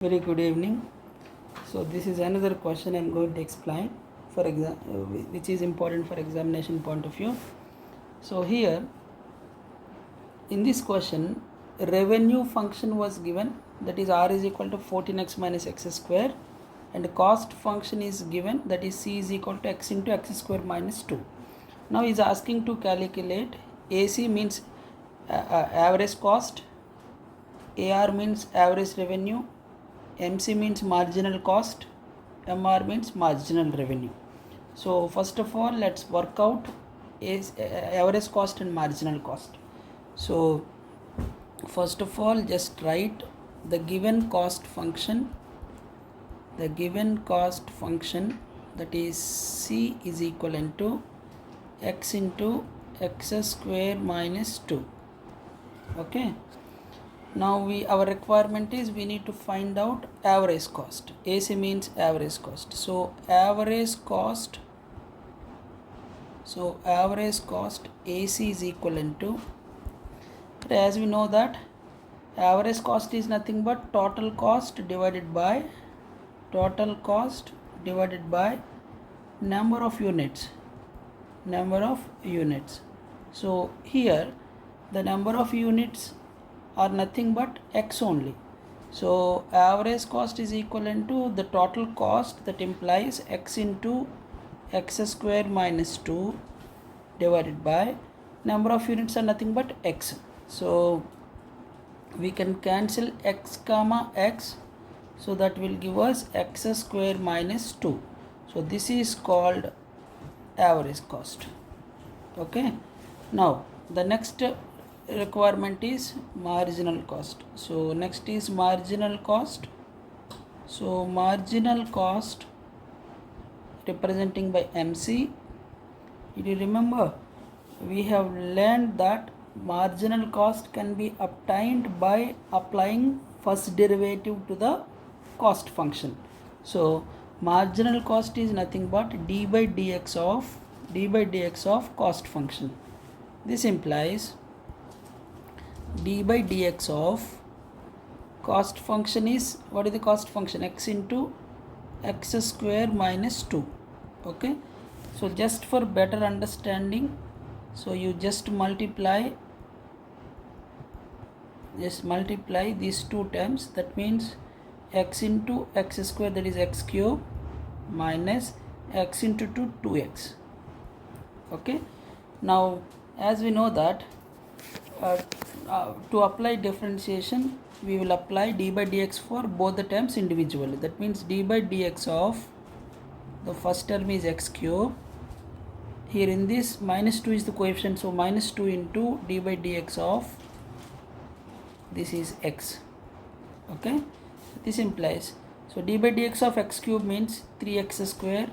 Very good evening. So this is another question I'm going to explain for which is important for examination point of view. So here in this question, revenue function was given, that is r is equal to 14x minus x square, and cost function is given, that is c is equal to x into x square minus 2. Now he is asking to calculate AC means average cost, AR means average revenue, MC means marginal cost, MR means marginal revenue. So first of all, let's work out average cost and marginal cost. So first of all, just write the given cost function. The given cost function, that is C is equivalent to x into x square minus 2. Okay. Now our requirement is we need to find out average cost. AC means average cost. So average cost AC is equivalent to, as we know that average cost is nothing but total cost divided by number of units. So here the number of units are nothing but x only. So average cost is equivalent to the total cost, that implies x into x square minus 2 divided by number of units are nothing but x. So we can cancel x comma x, so that will give us x square minus 2. So this is called average cost. Okay. Now the next requirement is marginal cost. So next is marginal cost. So marginal cost representing by MC. If you remember, we have learned that marginal cost can be obtained by applying first derivative to the cost function. So marginal cost is nothing but d by dx of cost function. This implies d by dx of cost function is, what is the cost function? X into x square minus 2. Okay. So just for better understanding, so you just multiply these two terms. That means x into x square, that is x cube, minus x into 2x. Okay. Now as we know that to apply differentiation, we will apply d by dx for both the terms individually. That means d by dx of the first term is x cube. Here in this minus 2 is the coefficient, so minus 2 into d by dx of this is x. Okay. This implies, so d by dx of x cube means 3x square.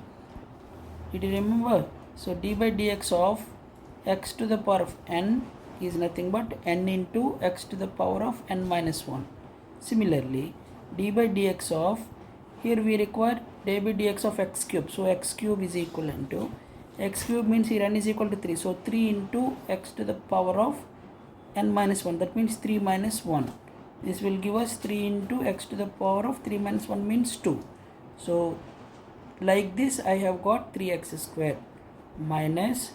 Did you remember? So d by dx of x to the power of n is nothing but n into x to the power of n minus 1. Similarly, d by dx of, here we require d by dx of x cube. So x cube is equivalent to, x cube means here n is equal to 3. So 3 into x to the power of n minus 1. That means 3 minus 1. This will give us 3 into x to the power of 3 minus 1 means 2. So like this I have got 3x square minus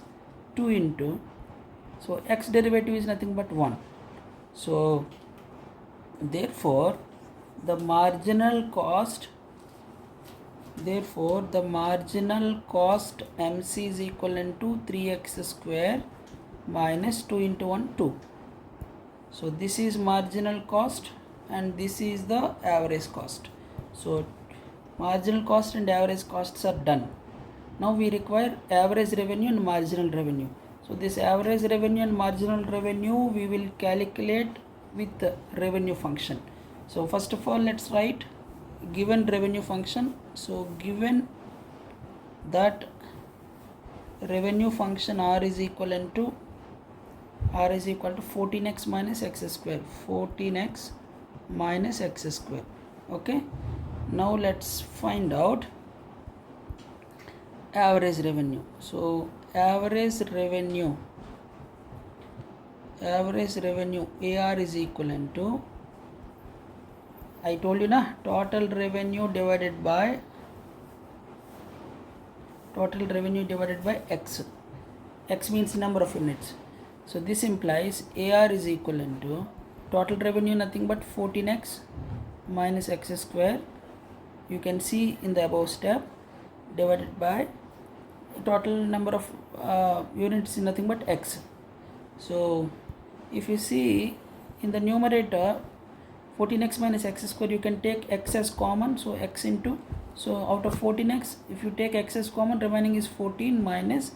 2 into, so x derivative is nothing but 1. So therefore the marginal cost MC is equivalent to 3x square minus 2 into 1, 2. So this is marginal cost and this is the average cost. So marginal cost and average costs are done. Now we require average revenue and marginal revenue. So this average revenue and marginal revenue we will calculate with the revenue function. So first of all, let's write given revenue function. So given that revenue function r is equivalent to 14x minus x square. 14x minus x square. Okay. Now let's find out average revenue. So average revenue AR is equivalent to I told you na, total revenue divided by x. X means number of units. So this implies AR is equivalent to total revenue nothing but 14x minus x square. You can see in the above step, divided by total number of units is nothing but x. So if you see in the numerator 14x minus x square, you can take x as common, so x into, so out of 14x, if you take x as common, remaining is 14 minus,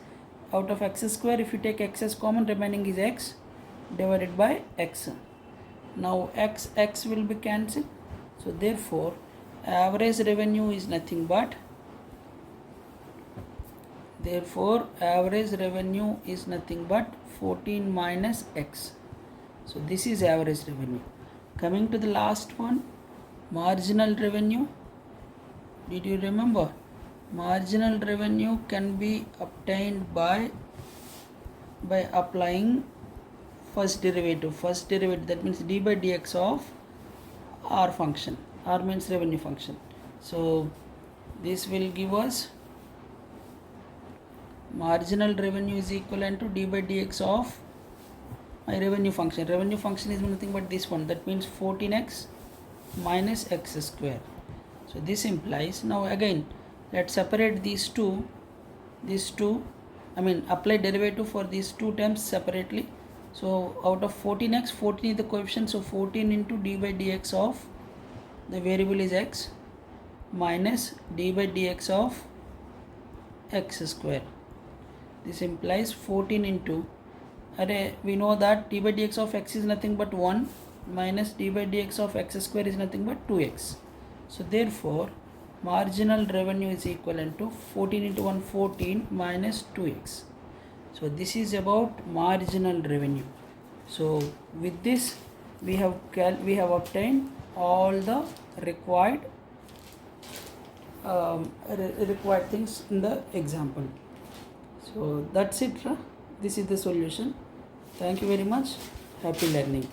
out of x square, if you take x as common, remaining is x divided by x. Now x will be cancelled, so therefore average revenue is nothing but 14 minus x. So this is average revenue. Coming to the last one, marginal revenue. Did you remember? Marginal revenue can be obtained by applying first derivative, that means d by dx of r function. R means revenue function. So this will give us marginal revenue is equivalent to d by dx of my revenue function. Revenue function is nothing but this one, that means 14x minus x square. So this implies, now again let's separate these two, apply derivative for these two terms separately. So out of 14x, 14 is the coefficient, so 14 into d by dx of the variable is x minus d by dx of x square. This implies 14 into, we know that d by dx of x is nothing but 1 minus d by dx of x square is nothing but 2x. So therefore marginal revenue is equivalent to 14 into 1, 14 minus 2x. So this is about marginal revenue. So with this we have obtained all the required things in the example. So that's it. This is the solution. Thank you very much. Happy learning.